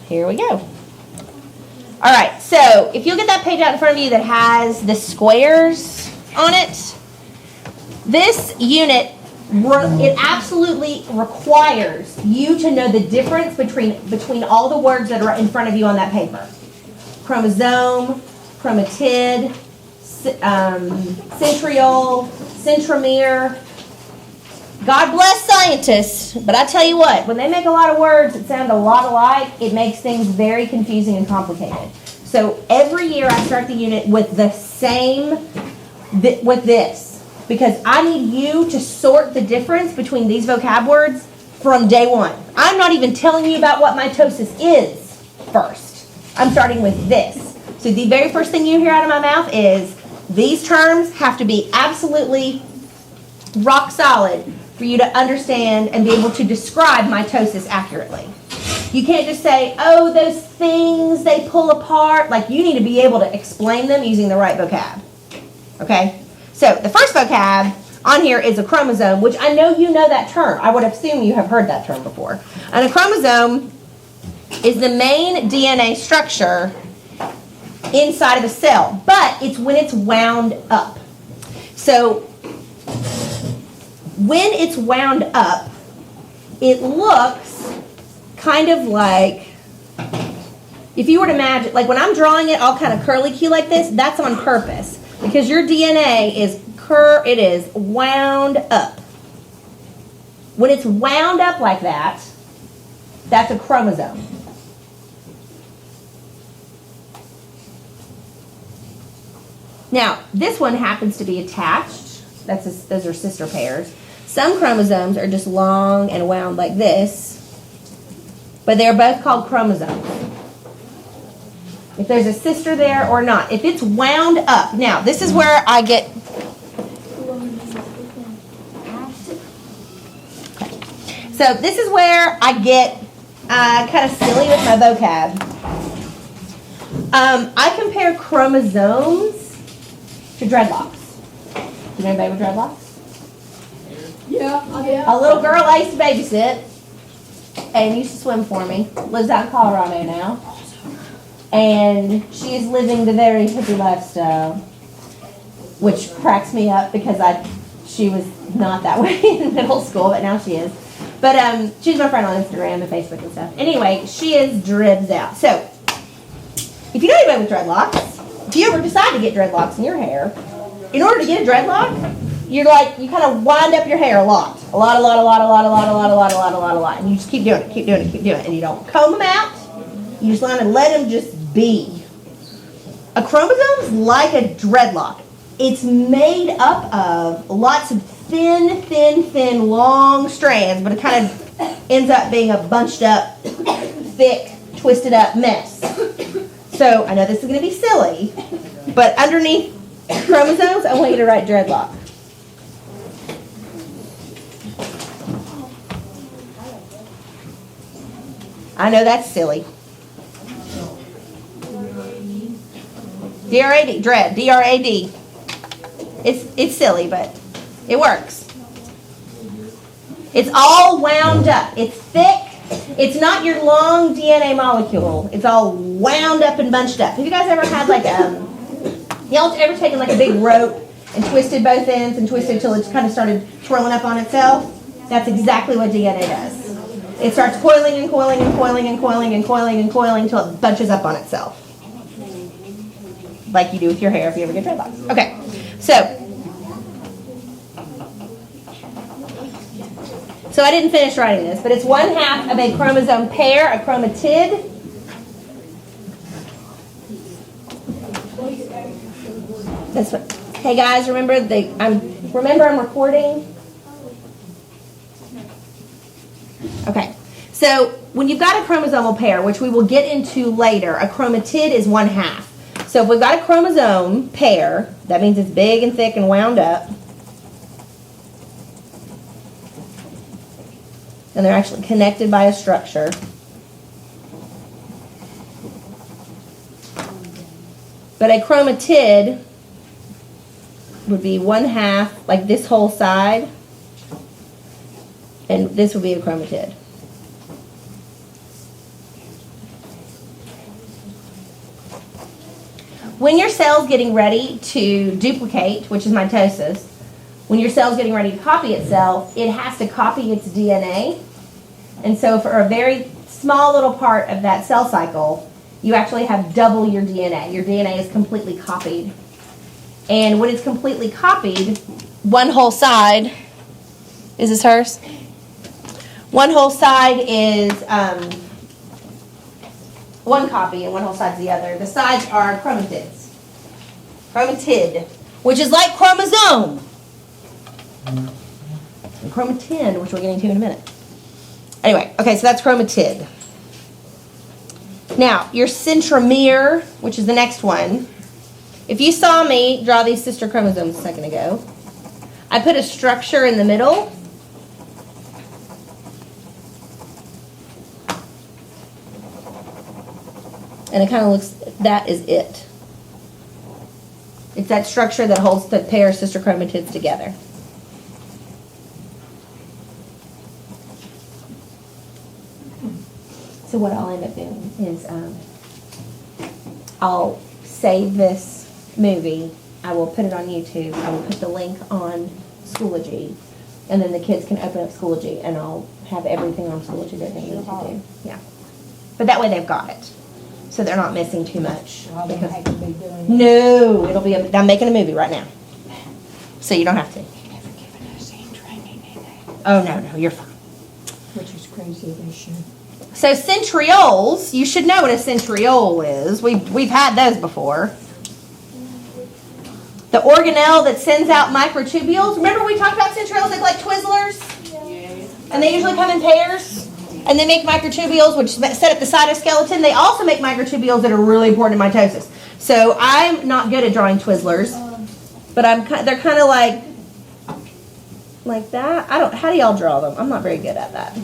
here we go. All right, so if you'll get that page out in front of you that has the squares on it, this unit, it absolutely requires you to know the difference between all the words that are in front of you on that paper. Chromosome, chromatid, centriole, centromere. God bless scientists, but I tell you what, when they make a lot of words that sound a lot alike, it makes things very confusing and complicated. So every year I start the unit with the same, with this, because I need you to sort the difference between these vocab words from day one. I'm not even telling you about what mitosis is first. I'm starting with this. So the very first thing you hear out of my mouth is these terms have to be absolutely rock solid for you to understand and be able to describe mitosis accurately. You can't just say, oh, those things they pull apart. Like, you need to be able to explain them using the right vocab. Okay? So the first vocab on here is a chromosome, which I know you know that term. I would assume you have heard that term before. And a chromosome is the main DNA structure inside of a cell, but it's when it's wound up. So when it's wound up, it looks kind of like, if you were to imagine, like when I'm drawing it all kind of curly-Q like this, that's on purpose, because your DNA is wound up. When it's wound up like that, that's a chromosome. Now, this one happens to be attached. Those are sister pairs. Some chromosomes are just long and wound like this, but they're both called chromosomes. If there's a sister there or not. If it's wound up. Now, this is where I get... So this is where I get kind of silly with my vocab. I compare chromosomes to dreadlocks. Do you know anybody with dreadlocks? Yeah. A little girl I used to babysit and used to swim for me. Lives out in Colorado now. And she is living the very hippie lifestyle, which cracks me up because she was not that way in middle school, but now she is. But she's my friend on Instagram and Facebook and stuff. Anyway, she is dribs out. So, if you know anybody with dreadlocks, if you ever decide to get dreadlocks in your hair, in order to get a dreadlock, you kind of wind up your hair a lot. A lot. And you just keep doing it. And you don't comb them out. You just want to let them just be. A chromosome is like a dreadlock. It's made up of lots of thin, long strands, but it kind of ends up being a bunched up, thick, twisted up mess. So I know this is going to be silly, but underneath chromosomes, I want you to write dreadlock. I know that's silly. D-R-A-D, dread, D-R-A-D. It's silly, but it works. It's all wound up. It's thick. It's not your long DNA molecule. It's all wound up and bunched up. Have you guys ever had y'all ever taken like a big rope and twisted both ends and twisted till it kind of started twirling up on itself? That's exactly what DNA does. It starts coiling and coiling and coiling and coiling and coiling and coiling until it bunches up on itself. Like you do with your hair if you ever get dreadlocks. Okay, so I didn't finish writing this, but it's 1/2 of a chromosome pair, a chromatid. That's what. Hey guys, remember I'm recording. Okay, so when you've got a chromosomal pair, which we will get into later, a chromatid is 1/2. So if we've got a chromosome pair, that means it's big and thick and wound up. And they're actually connected by a structure. But a chromatid would be 1/2, like this whole side, and this would be a chromatid. when your cell's getting ready to duplicate, which is mitosis, when your cell's getting ready to copy itself, it has to copy its DNA. And so for a very small little part of that cell cycle, you actually have double your DNA. Your DNA is completely copied. And when it's completely copied, one whole side, is this hers? One whole side is one copy and one whole side's the other. The sides are chromatids. Chromatid, which is like chromosome. And chromatid, which we're getting to in a minute. Anyway, okay, so that's chromatid. Now, your centromere, which is the next one. If you saw me draw these sister chromosomes a second ago, I put a structure in the middle. And it kind of looks, that is it. It's that structure that holds the pair of sister chromatids together. So what I'll end up doing is I'll save this movie. I will put it on YouTube. I will put the link on Schoology. And then the kids can open up Schoology and I'll have everything on Schoology that they need to do. Yeah. But that way they've got it. So they're not missing too much. No, it'll be, I'm making a movie right now. So you don't have to. They've never given us any training in it. Oh, no, you're fine. Which is crazy, they should. So centrioles, you should know what a centriole is. We've had those before. The organelle that sends out microtubules. Remember we talked about centrioles, they look like Twizzlers? And they usually come in pairs. And they make microtubules, which set up the cytoskeleton. They also make microtubules that are really important in mitosis. So I'm not good at drawing Twizzlers, but they're kind of like that. How do y'all draw them? I'm not very good at that.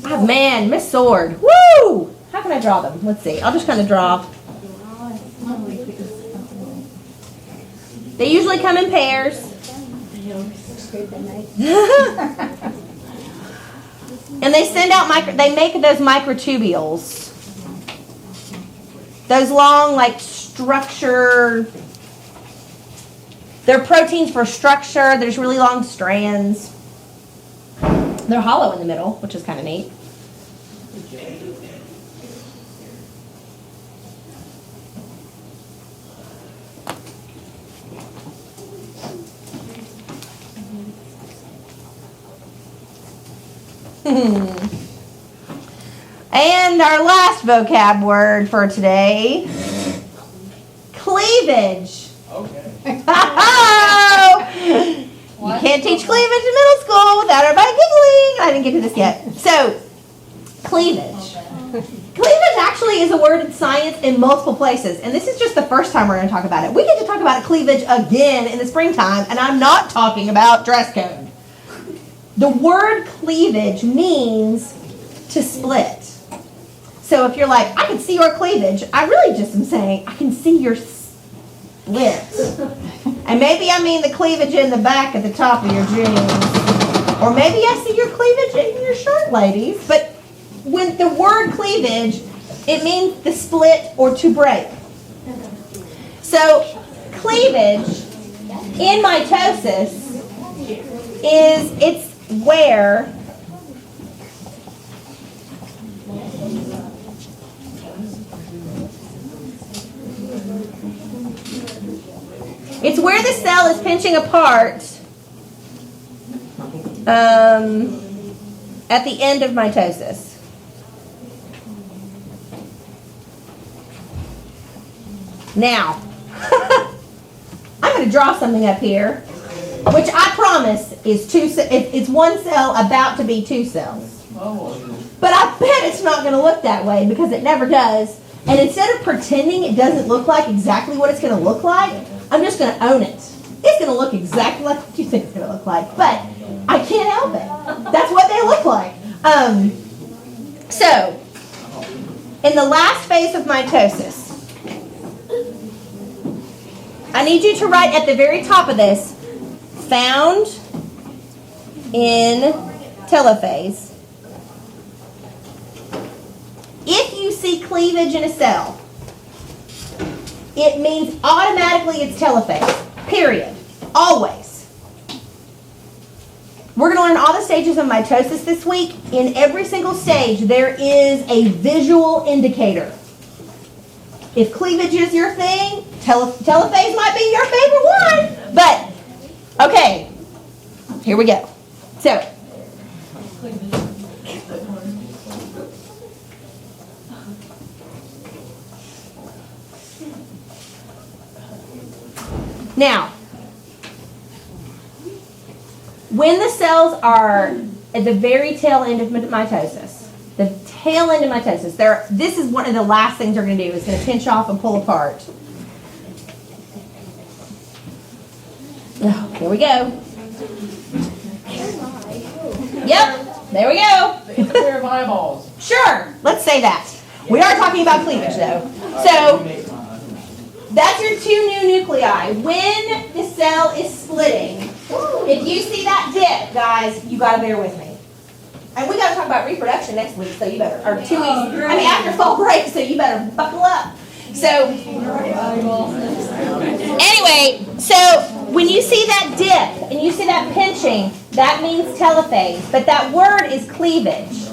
Oh, man, Miss Sword. Woo! How can I draw them? Let's see. I'll just kind of draw. They usually come in pairs. And they send out they make those microtubules. Those long, like, structure. They're proteins for structure. There's really long strands. They're hollow in the middle, which is kind of neat. And our last vocab word for today, cleavage. Okay. You can't teach cleavage in middle school without everybody giggling. I didn't get to this yet. So, cleavage. Cleavage actually is a word in science in multiple places. And this is just the first time we're going to talk about it. We get to talk about cleavage again in the springtime, and I'm not talking about dress code. The word cleavage means to split. So if you're like, I can see your cleavage, I really just am saying, I can see your split. And maybe I mean the cleavage in the back at the top of your jeans. Or maybe I see your cleavage in your shirt, ladies. But when the word cleavage, it means the split or to break. So cleavage in mitosis it's where the cell is pinching apart at the end of mitosis. Now, I'm going to draw something up here, which I promise is it's one cell about to be two cells. But I bet it's not going to look that way because it never does. And instead of pretending it doesn't look like exactly what it's going to look like, I'm just going to own it. It's going to look exactly like what you think it's going to look like. But I can't help it. That's what they look like. So, in the last phase of mitosis, I need you to write at the very top of this, found in telophase. If you see cleavage in a cell, it means automatically it's telophase. Period. Always. We're going to learn all the stages of mitosis this week. In every single stage, there is a visual indicator. If cleavage is your thing, telophase might be your favorite one. But, okay, here we go. So, now, when the cells are at the very tail end of mitosis, this is one of the last things they're going to do. It's going to pinch off and pull apart. Oh, here we go. Yep, there we go. Take a pair of eyeballs. Sure, let's say that. We are talking about cleavage, though. So, that's your two new nuclei. When the cell is splitting, if you see that dip, guys, you got to bear with me. And we got to talk about reproduction next week, so you better, or 2 weeks. I mean, after fall break, so you better buckle up. So, anyway, so when you see that dip and you see that pinching, that means telophase. But that word is cleavage.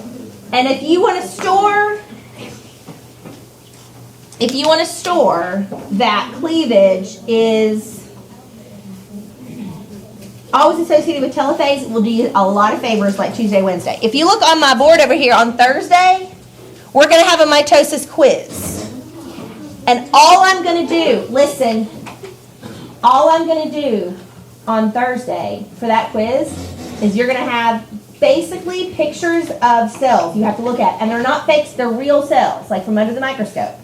And if you want to store that cleavage is always associated with telophase, will do you a lot of favors like Tuesday, Wednesday. If you look on my board over here on Thursday, we're going to have a mitosis quiz. And all I'm going to do, listen, all I'm going to do on Thursday for that quiz is you're going to have basically pictures of cells you have to look at. And they're not fakes, they're real cells, like from under the microscope.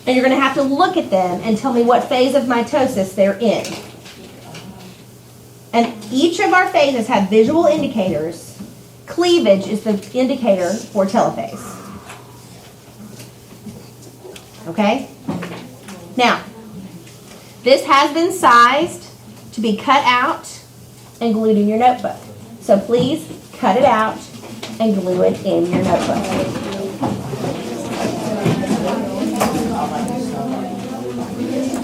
And you're going to have to look at them and tell me what phase of mitosis they're in. And each of our phases have visual indicators. Cleavage is the indicator for telophase. Okay? Now, this has been sized to be cut out and glued in your notebook. So please cut it out and glue it in your notebook.